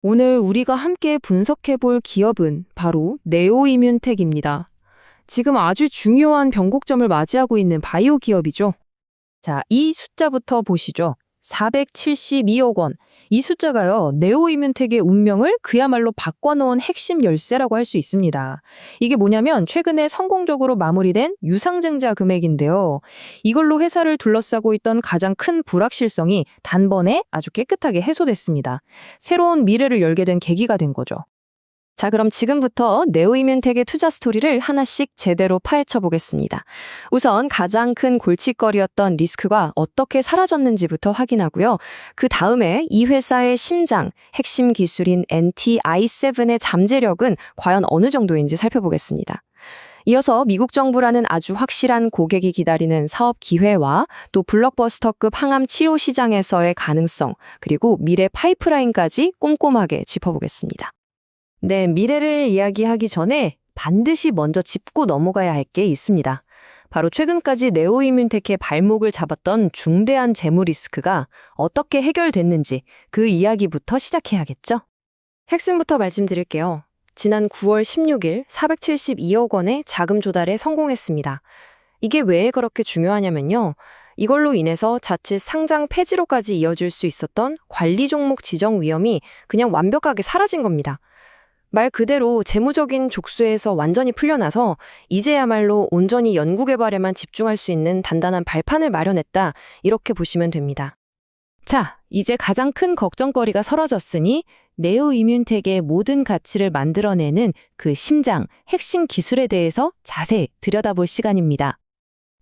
오늘 우리가 함께 분석해 볼 기업은 바로 네오이뮨텍입니다. 지금 아주 중요한 변곡점을 맞이하고 있는 바이오 기업이죠. 자, 이 숫자부터 보시죠. 472억 원. 이 숫자가요, 네오이뮨텍의 운명을 그야말로 바꿔놓은 핵심 열쇠라고 할 수 있습니다. 이게 뭐냐면 최근에 성공적으로 마무리된 유상증자 금액인데요. 이걸로 회사를 둘러싸고 있던 가장 큰 불확실성이 단번에 아주 깨끗하게 해소됐습니다. 새로운 미래를 열게 된 계기가 된 거죠. 자, 그럼 지금부터 네오이뮨텍의 투자 스토리를 하나씩 제대로 파헤쳐 보겠습니다. 우선 가장 큰 골칫거리였던 리스크가 어떻게 사라졌는지부터 확인하고요. 그 다음에 이 회사의 심장, 핵심 기술인 NTi7의 잠재력은 과연 어느 정도인지 살펴보겠습니다. 이어서 미국 정부라는 아주 확실한 고객이 기다리는 사업 기회와 또 블록버스터급 항암 치료 시장에서의 가능성, 그리고 미래 파이프라인까지 꼼꼼하게 짚어보겠습니다. 네, 미래를 이야기하기 전에 반드시 먼저 짚고 넘어가야 할 게 있습니다. 바로 최근까지 네오이뮨텍의 발목을 잡았던 중대한 재무 리스크가 어떻게 해결됐는지 그 이야기부터 시작해야겠죠? 핵심부터 말씀드릴게요. 지난 9월 16일 472억 원의 자금 조달에 성공했습니다. 이게 왜 그렇게 중요하냐면요. 이걸로 인해서 자칫 상장 폐지로까지 이어질 수 있었던 관리 종목 지정 위험이 그냥 완벽하게 사라진 겁니다. 말 그대로 재무적인 족쇄에서 완전히 풀려나서 이제야말로 온전히 연구개발에만 집중할 수 있는 단단한 발판을 마련했다, 이렇게 보시면 됩니다. 자, 이제 가장 큰 걱정거리가 사라졌으니 네오이뮨텍의 모든 가치를 만들어내는 그 심장, 핵심 기술에 대해서 자세히 들여다볼 시간입니다.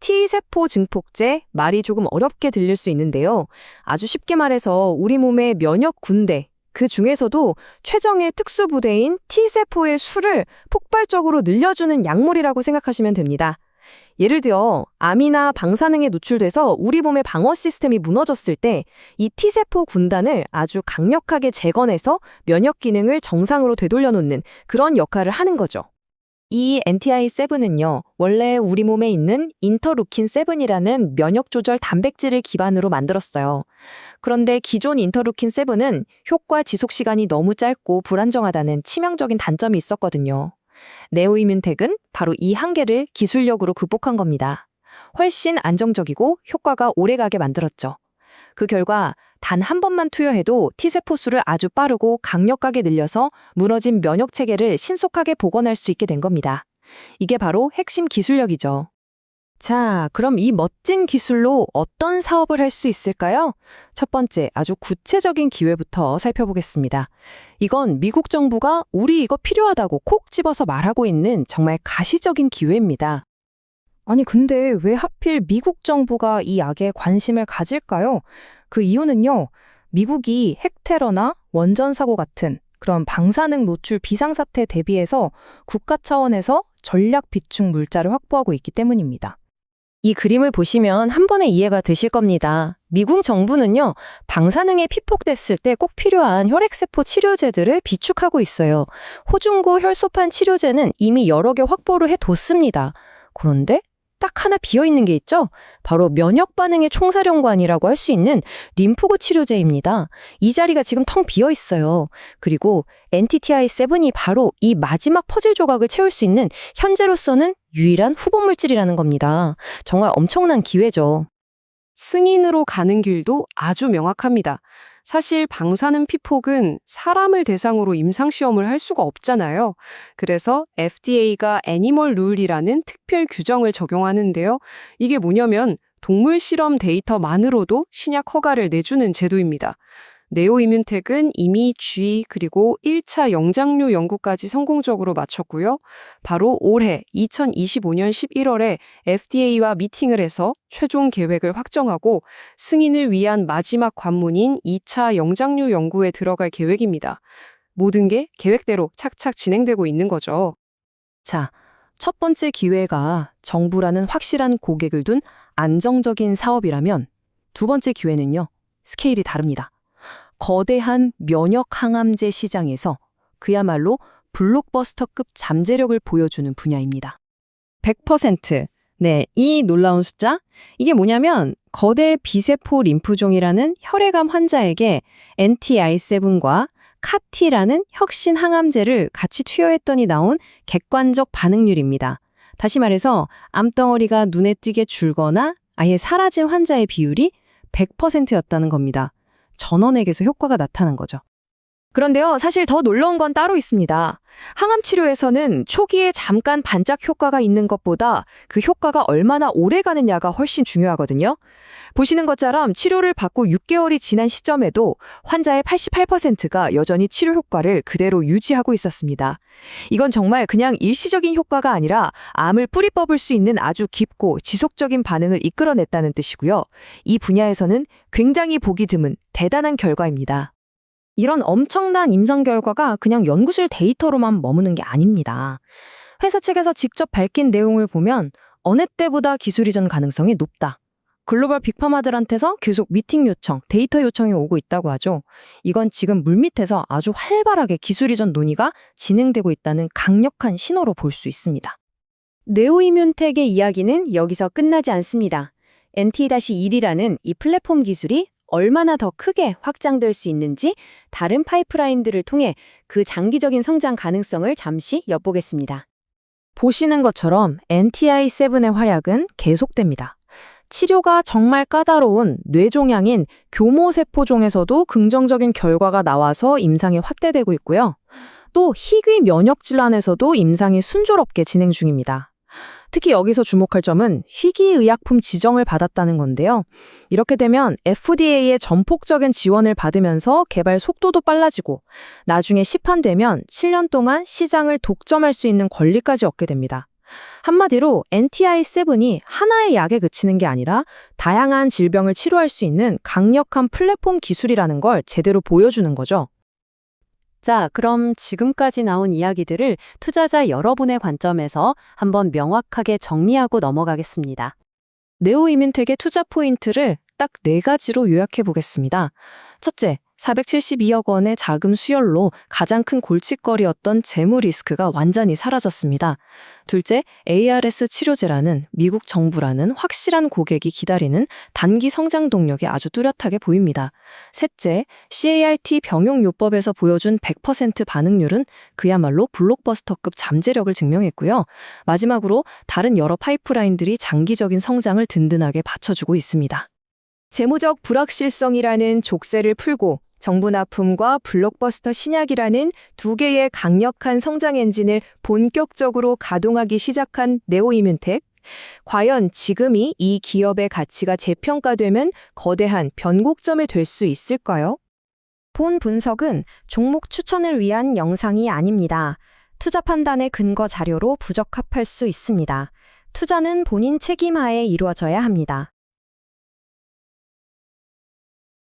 T세포 증폭제, 말이 조금 어렵게 들릴 수 있는데요. 아주 쉽게 말해서 우리 몸의 면역 군대, 그 중에서도 최정의 특수부대인 T세포의 수를 폭발적으로 늘려주는 약물이라고 생각하시면 됩니다. 예를 들어 암이나 방사능에 노출돼서 우리 몸의 방어 시스템이 무너졌을 때 이 T세포 군단을 아주 강력하게 재건해서 면역 기능을 정상으로 되돌려놓는 그런 역할을 하는 거죠. 이 NTi7은요, 원래 우리 몸에 있는 인터루킨7이라는 면역 조절 단백질을 기반으로 만들었어요. 그런데 기존 인터루킨7은 효과 지속 시간이 너무 짧고 불안정하다는 치명적인 단점이 있었거든요. 네오이뮨텍은 바로 이 한계를 기술력으로 극복한 겁니다. 훨씬 안정적이고 효과가 오래가게 만들었죠. 그 결과 단 한 번만 투여해도 T세포 수를 아주 빠르고 강력하게 늘려서 무너진 면역 체계를 신속하게 복원할 수 있게 된 겁니다. 이게 바로 핵심 기술력이죠. 자, 그럼 이 멋진 기술로 어떤 사업을 할 수 있을까요? 첫 번째, 아주 구체적인 기회부터 살펴보겠습니다. 이건 미국 정부가 우리 이거 필요하다고 콕 집어서 말하고 있는 정말 가시적인 기회입니다. 아니, 근데 왜 하필 미국 정부가 이 약에 관심을 가질까요? 그 이유는요, 미국이 핵테러나 원전 사고 같은 그런 방사능 노출 비상사태 대비해서 국가 차원에서 전략 비축 물자를 확보하고 있기 때문입니다. 이 그림을 보시면 한 번에 이해가 되실 겁니다. 미국 정부는요, 방사능에 피폭됐을 때 꼭 필요한 혈액세포 치료제들을 비축하고 있어요. 호중고 혈소판 치료제는 이미 여러 개 확보를 해뒀습니다. 그런데 딱 하나 비어있는 게 있죠? 바로 면역 반응의 총사령관이라고 할 수 있는 림프구 치료제입니다. 이 자리가 지금 텅 비어있어요. 그리고 NTTi7이 바로 이 마지막 퍼즐 조각을 채울 수 있는 현재로서는 유일한 후보 물질이라는 겁니다. 정말 엄청난 기회죠. 승인으로 가는 길도 아주 명확합니다. 사실 방사능 피폭은 사람을 대상으로 임상시험을 할 수가 없잖아요. 그래서 FDA가 애니멀 룰이라는 특별 규정을 적용하는데요. 이게 뭐냐면 동물 실험 데이터만으로도 신약 허가를 내주는 제도입니다. 네오이뮨텍은 이미 G 그리고 1차 영장류 연구까지 성공적으로 마쳤고요. 바로 올해 2025년 11월에 FDA와 미팅을 해서 최종 계획을 확정하고 승인을 위한 마지막 관문인 2차 영장류 연구에 들어갈 계획입니다. 모든 게 계획대로 착착 진행되고 있는 거죠. 자, 첫 번째 기회가 정부라는 확실한 고객을 둔 안정적인 사업이라면 두 번째 기회는요, 스케일이 다릅니다. 거대한 면역 항암제 시장에서 그야말로 블록버스터급 잠재력을 보여주는 분야입니다. 100%. 네, 이 놀라운 숫자? 이게 뭐냐면 거대 비세포 림프종이라는 혈액암 환자에게 NTi7과 카티라는 혁신 항암제를 같이 투여했더니 나온 객관적 반응률입니다. 다시 말해서 암덩어리가 눈에 띄게 줄거나 아예 사라진 환자의 비율이 100%였다는 겁니다. 전원액에서 효과가 나타난 거죠. 그런데요, 사실 더 놀라운 건 따로 있습니다. 항암 치료에서는 초기에 잠깐 반짝 효과가 있는 것보다 그 효과가 얼마나 오래 가느냐가 훨씬 중요하거든요. 보시는 것처럼 치료를 받고 6개월이 지난 시점에도 환자의 88%가 여전히 치료 효과를 그대로 유지하고 있었습니다. 이건 정말 그냥 일시적인 효과가 아니라 암을 뿌리 뽑을 수 있는 아주 깊고 지속적인 반응을 이끌어냈다는 뜻이고요. 이 분야에서는 굉장히 보기 드문 대단한 결과입니다. 이런 엄청난 임상 결과가 그냥 연구실 데이터로만 머무는 게 아닙니다. 회사 측에서 직접 밝힌 내용을 보면 어느 때보다 기술 이전 가능성이 높다. 글로벌 빅파마들한테서 계속 미팅 요청, 데이터 요청이 오고 있다고 하죠. 이건 지금 물밑에서 아주 활발하게 기술 이전 논의가 진행되고 있다는 강력한 신호로 볼 수 있습니다. 네오이뮨텍의 이야기는 여기서 끝나지 않습니다. NT-1이라는 이 플랫폼 기술이 얼마나 더 크게 확장될 수 있는지 다른 파이프라인들을 통해 그 장기적인 성장 가능성을 잠시 엿보겠습니다. 보시는 것처럼 NTI-7의 활약은 계속됩니다. 치료가 정말 까다로운 뇌종양인 교모세포종에서도 긍정적인 결과가 나와서 임상이 확대되고 있고요. 또 희귀 면역 질환에서도 임상이 순조롭게 진행 중입니다. 특히 여기서 주목할 점은 희귀의약품 지정을 받았다는 건데요. 이렇게 되면 FDA의 전폭적인 지원을 받으면서 개발 속도도 빨라지고 나중에 시판되면 7년 동안 시장을 독점할 수 있는 권리까지 얻게 됩니다. 한마디로 NTI-7이 하나의 약에 그치는 게 아니라 다양한 질병을 치료할 수 있는 강력한 플랫폼 기술이라는 걸 제대로 보여주는 거죠. 자, 그럼 지금까지 나온 이야기들을 투자자 여러분의 관점에서 한번 명확하게 정리하고 넘어가겠습니다. 네오이뮨텍의 투자 포인트를 딱 4가지로 요약해 보겠습니다. 첫째, 472억 원의 자금 수혈로 가장 큰 골칫거리였던 재무 리스크가 완전히 사라졌습니다. 둘째, ARS 치료제라는 미국 정부라는 확실한 고객이 기다리는 단기 성장 동력이 아주 뚜렷하게 보입니다. 셋째, CAR-T 병용요법에서 보여준 100% 반응률은 그야말로 블록버스터급 잠재력을 증명했고요. 마지막으로 다른 여러 파이프라인들이 장기적인 성장을 든든하게 받쳐주고 있습니다. 재무적 불확실성이라는 족쇄를 풀고 정부 납품과 블록버스터 신약이라는 2개의 강력한 성장 엔진을 본격적으로 가동하기 시작한 네오이뮨텍. 과연 지금이 이 기업의 가치가 재평가되면 거대한 변곡점이 될 수 있을까요? 본 분석은 종목 추천을 위한 영상이 아닙니다. 투자 판단의 근거 자료로 부적합할 수 있습니다. 투자는 본인 책임하에 이루어져야 합니다.